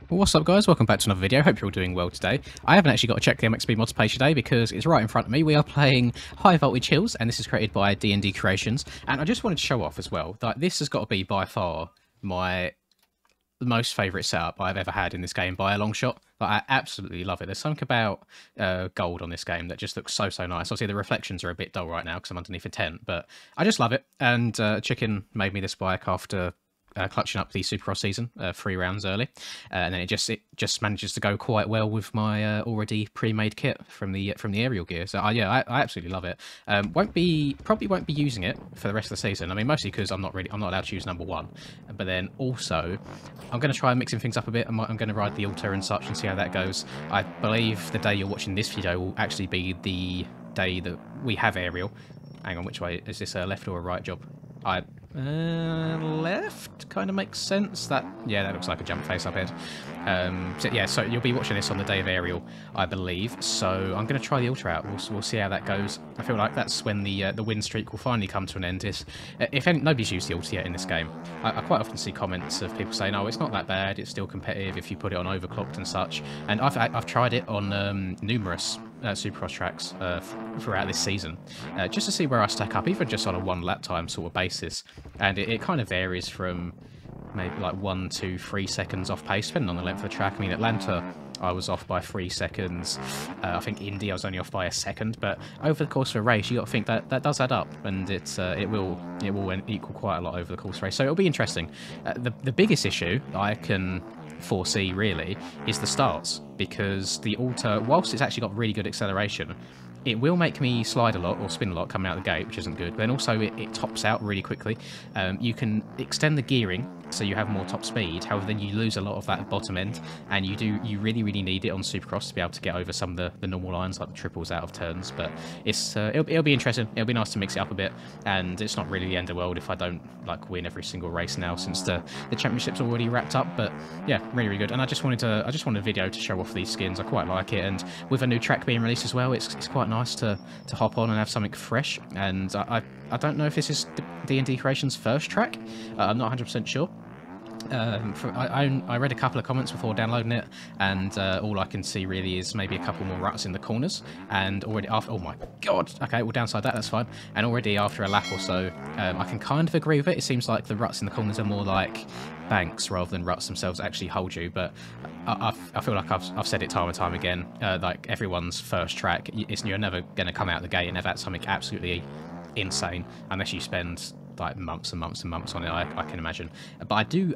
What's up guys, welcome back to another video, hope you're all doing well today. I haven't actually got to check the MXB mods page today because it's right in front of me. We are playing High Voltage Hills and this is created by D&D Creations, and I just wanted to show off as well that this has got to be by far my most favourite setup I've ever had in this game by a long shot. Like, I absolutely love it. There's something about gold on this game that just looks so nice. Obviously the reflections are a bit dull right now because I'm underneath a tent, but I just love it. And Chicken made me this bike after clutching up the Supercross season 3 rounds early, and then it just manages to go quite well with my already pre-made kit from the aerial gear. So yeah, I absolutely love it. Probably won't be using it for the rest of the season. I mean, mostly because I'm not allowed to use number 1, but then also I'm going to try mixing things up a bit. I'm going to ride the Alta and such and see how that goes. I believe the day you're watching this video will actually be the day that we have aerial. Hang on, which way is this, a left or a right job? Left kind of makes sense. That looks like a jump face up ahead. So you'll be watching this on the day of aerial, I believe. So I'm going to try the Ultra out. We'll see how that goes. I feel like that's when the win streak will finally come to an end. Nobody's used the Ultra yet in this game. I quite often see comments of people saying, "Oh, it's not that bad. It's still competitive if you put it on overclocked and such." And I've tried it on numerous Supercross tracks throughout this season, just to see where I stack up, even just on a 1 lap time sort of basis, and it kind of varies from maybe like 1 to 3 seconds off pace depending on the length of the track. I mean, Atlanta I was off by 3 seconds. I think Indy I was only off by a second, but over the course of a race you got to think that does add up, and it will equal quite a lot over the course of the race. So it'll be interesting. The biggest issue I can foresee really is the starts, because the Alta, whilst it's actually got really good acceleration, it will make me slide a lot or spin a lot coming out of the gate, which isn't good. But then also it tops out really quickly. You can extend the gearing so you have more top speed, however then you lose a lot of that bottom end, and you really need it on Supercross to be able to get over some of the normal lines like the triples out of turns. But it'll be interesting. It'll be nice to mix it up a bit, and it's not really the end of the world if I don't like win every single race now, since the championship's already wrapped up. But yeah, really good. And I just wanted a video to show off these skins. I quite like it, and with a new track being released as well, it's quite nice to hop on and have something fresh. And I don't know if this is D&D Creations' first track. I'm not 100% sure. I read a couple of comments before downloading it, and all I can see really is maybe a couple more ruts in the corners, and already after, oh my god, okay, we'll downside that, that's fine. And already after a lap or so, I can kind of agree with it. It seems like the ruts in the corners are more like banks rather than ruts themselves actually hold you. But I feel like I've said it time and time again, like everyone's first track, you're never going to come out of the gate and have had something absolutely insane unless you spend like months and months and months on it, I can imagine. But I do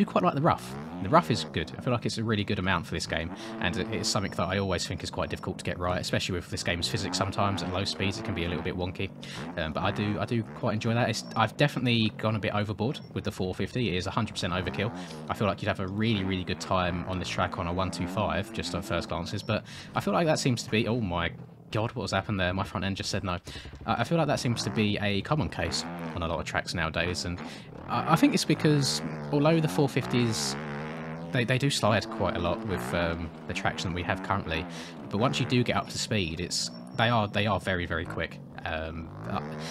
quite like the rough. The rough is good. I feel like it's a really good amount for this game, and it's something that I always think is quite difficult to get right, especially with this game's physics. Sometimes at low speeds it can be a little bit wonky, but I do quite enjoy that. I've definitely gone a bit overboard with the 450. It is 100% overkill. I feel like you'd have a really good time on this track on a 125 just at first glances, but I feel like that seems to be, oh my god, what has happened there? My front end just said no. I feel like that seems to be a common case on a lot of tracks nowadays, and I think it's because although the 450s they do slide quite a lot with the traction that we have currently, but once you do get up to speed, they are very quick.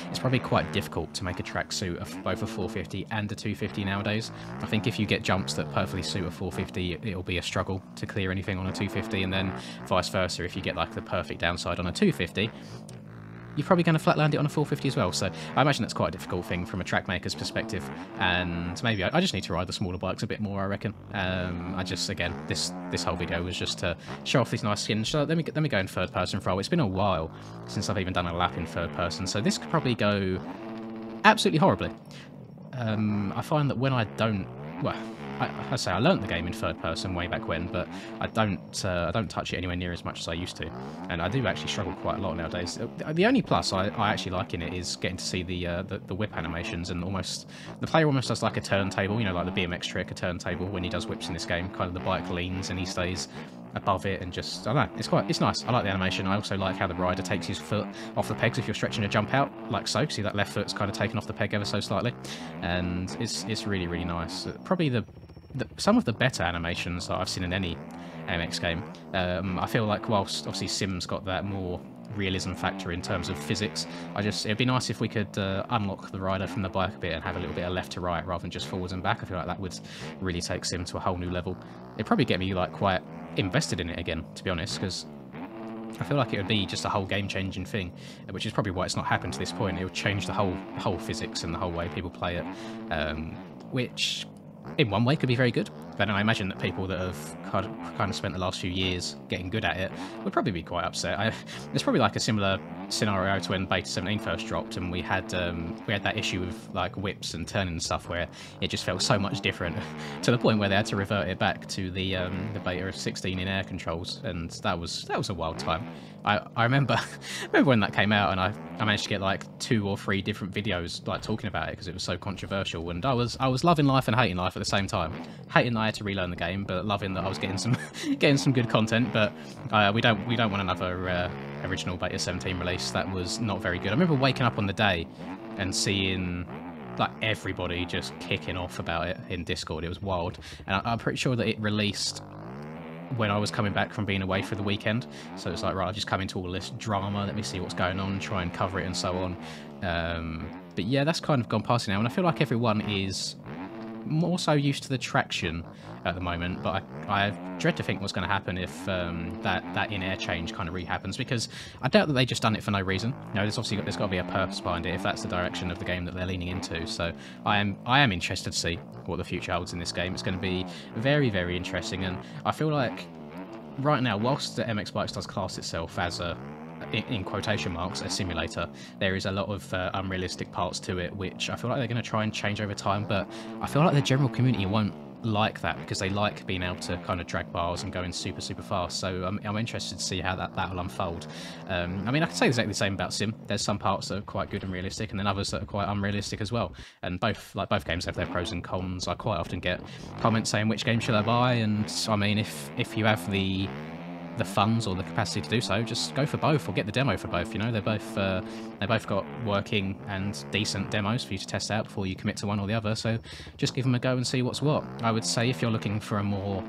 It's probably quite difficult to make a track suit both a 450 and a 250 nowadays. I think if you get jumps that perfectly suit a 450, it'll be a struggle to clear anything on a 250, and then vice versa, if you get like the perfect downside on a 250, you're probably going to flatland it on a 450 as well. So I imagine that's quite a difficult thing from a track maker's perspective, and maybe I just need to ride the smaller bikes a bit more, I reckon. Again, this whole video was just to show off these nice skins. So let me go in third person for a while. It's been a while since I've even done a lap in third person, so this could probably go absolutely horribly. I find that when I don't, well, I say I learnt the game in third person way back when, but I don't touch it anywhere near as much as I used to, and I do actually struggle quite a lot nowadays. The only plus I actually like in it is getting to see the whip animations, and the player almost does like a turntable, you know, like the BMX trick, a turntable when he does whips in this game. Kind of the bike leans and he stays above it, and just, I don't know, it's nice. I like the animation. I also like how the rider takes his foot off the pegs if you're stretching a jump out, like so. See that left foot's kind of taken off the peg ever so slightly, and it's really nice. Probably some of the better animations that I've seen in any MX game. I feel like whilst obviously Sim's got that more realism factor in terms of physics. It'd be nice if we could unlock the rider from the bike a bit and have a little bit of left to right rather than just forwards and back. I feel like that would really take Sim to a whole new level. It'd probably get me like quite invested in it again, to be honest, because I feel like it would be just a whole game-changing thing, which is probably why it's not happened to this point. It would change the whole physics and the whole way people play it, which in one way could be very good. But I imagine that people that have kind of spent the last few years getting good at it would probably be quite upset. It's probably like a similar scenario to when Beta 17 first dropped, and we had that issue with like whips and turning and stuff where it just felt so much different to the point where they had to revert it back to the Beta 16 in air controls, and that was a wild time. I remember when that came out, and I managed to get like 2 or 3 different videos like talking about it because it was so controversial, and I was loving life and hating life at the same time. Hating that I had to relearn the game, but loving that I was getting some good content. But we don't want another original Beta 17 release. That was not very good. I remember waking up on the day and seeing like everybody just kicking off about it in Discord. It was wild, and I'm pretty sure that it released when I was coming back from being away for the weekend. So it's like, right, I'll just come into all this drama, let me see what's going on, try and cover it and so on. But yeah, that's kind of gone past now, and I feel like everyone is more so used to the traction at the moment, but I dread to think what's going to happen if that in-air change kind of re-happens, because I doubt that they just done it for no reason. You know, there's got to be a purpose behind it if that's the direction of the game that they're leaning into. So I am interested to see what the future holds in this game. It's going to be very, very interesting, and I feel like right now, whilst the MX Bikes does class itself as in quotation marks, a simulator, there is a lot of unrealistic parts to it, which I feel like they're going to try and change over time, but I feel like the general community won't like that because they like being able to kind of drag bars and going super fast. So I'm interested to see how that will unfold. I mean, I can say exactly the same about Sim. There's some parts that are quite good and realistic, and then others that are quite unrealistic as well, and both games have their pros and cons. I quite often get comments saying, which game should I buy? And I mean, if you have the funds or the capacity to do so, just go for both or get the demo for both. You know, they both got working and decent demos for you to test out before you commit to one or the other, so just give them a go and see what's what. I would say if you're looking for a more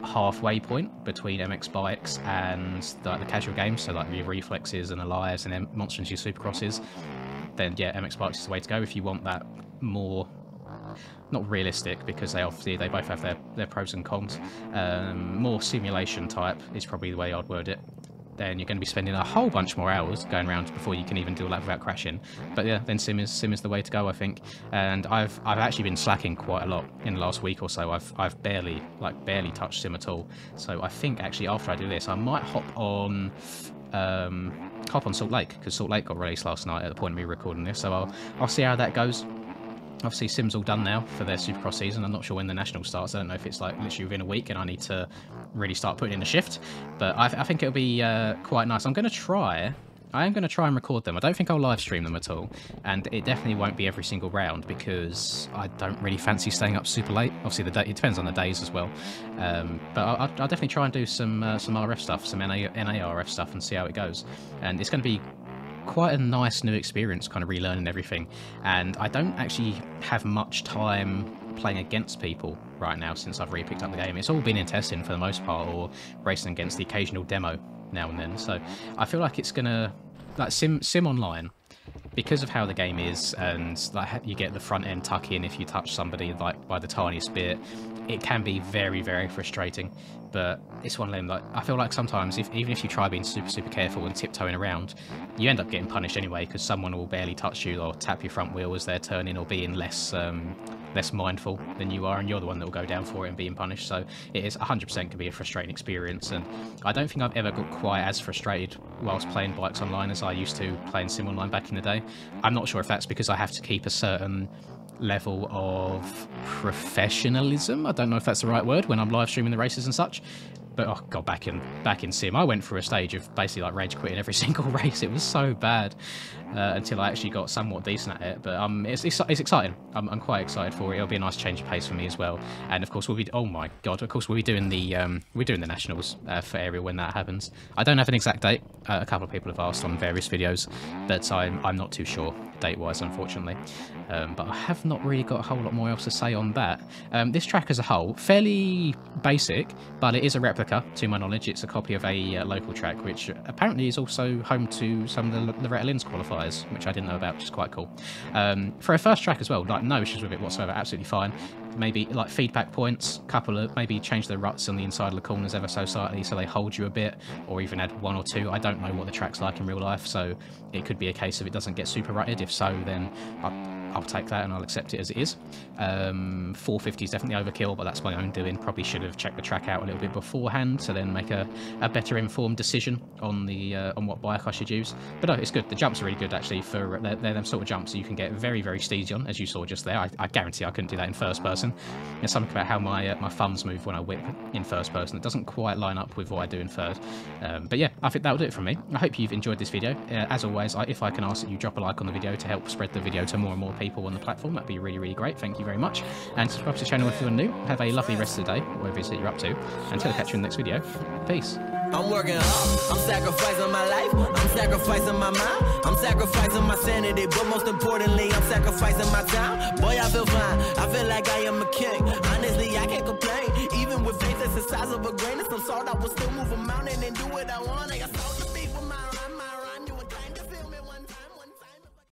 halfway point between MX Bikes and the casual games, so like your Reflexes and Elias and Monster Energy Supercrosses, then yeah, MX Bikes is the way to go. If you want that more, not realistic, because they both have their pros and cons, more simulation type is probably the way I'd word it, then you're going to be spending a whole bunch more hours going around before you can even do all that without crashing. But yeah, then Sim is the way to go, I think. And I've actually been slacking quite a lot in the last week or so. I've barely touched Sim at all. So I think actually after I do this, I might hop on Salt Lake, because Salt Lake got released last night at the point of me recording this. So I'll see how that goes. Obviously, Sim's all done now for their Supercross season. I'm not sure when the national starts. I don't know if it's like literally within a week and I need to really start putting in a shift. But I think it'll be quite nice. I am going to try and record them. I don't think I'll live stream them at all. And it definitely won't be every single round because I don't really fancy staying up super late. Obviously, it depends on the days as well. But I'll definitely try and do some RF stuff, some NARF stuff, and see how it goes. And it's going to be quite a nice new experience, kind of relearning everything. And I don't actually have much time playing against people right now since I've re-picked up the game. It's all been in testing for the most part, or racing against the occasional demo now and then. So I feel like it's gonna, like Sim Online, because of how the game is, and like you get the front end tuck in if you touch somebody like by the tiniest bit, it can be very, very frustrating. But it's one of them, like, I feel like sometimes even if you try being super careful and tiptoeing around, you end up getting punished anyway, because someone will barely touch you or tap your front wheel as they're turning, or being less mindful than you are, and you're the one that will go down for it and being punished. So it is 100% can be a frustrating experience, and I don't think I've ever got quite as frustrated whilst playing Bikes Online as I used to playing Sim Online back in the day. I'm not sure if that's because I have to keep a certain level of professionalism. I don't know if that's the right word when I'm live streaming the races and such. But oh god, back in Sim, I went through a stage of basically like rage quitting every single race. It was so bad until I actually got somewhat decent at it. But it's exciting. I'm quite excited for it. It'll be a nice change of pace for me as well. And of course we'll be, oh my god, of course we'll be doing the nationals for Ariel when that happens. I don't have an exact date. A couple of people have asked on various videos, but I'm not too sure update-wise, unfortunately. But I have not really got a whole lot more else to say on that. This track as a whole, fairly basic, but it is a replica, to my knowledge. It's a copy of a local track, which apparently is also home to some of the Loretta Lynn's qualifiers, which I didn't know about, which is quite cool. For a first track as well, like no issues with it whatsoever, absolutely fine. Maybe like feedback points, couple of, maybe change the ruts on the inside of the corners ever so slightly so they hold you a bit, or even add 1 or 2. I don't know what the track's like in real life, so it could be a case of it doesn't get super rutted. If so, then I'll take that and I'll accept it as it is. 450 is definitely overkill, but that's my own doing. Probably should have checked the track out a little bit beforehand to then make a better informed decision on the on what bike I should use. But no, it's good. The jumps are really good actually. For they're them sort of jumps you can get very, very steezy on, as you saw just there. I guarantee I couldn't do that in first person. There's something about how my thumbs move when I whip in first person. It doesn't quite line up with what I do in third. But yeah, I think that'll do it from me. I hope you've enjoyed this video. As always, if I can ask that you drop a like on the video to help spread the video to more and more people on the platform, that'd be really, really great. Thank you very much. And subscribe to the channel if you're new. Have a lovely rest of the day, whatever it is that you're up to. Until I catch you in the next video, peace. I'm working hard, I'm sacrificing my life, I'm sacrificing my mind, I'm sacrificing my sanity, but most importantly, I'm sacrificing my time. Boy, I feel fine, I feel like I am a king. Honestly, I can't complain. Even with faith that's the size of a grain of some salt, I will still move a mountain and do what I want. I got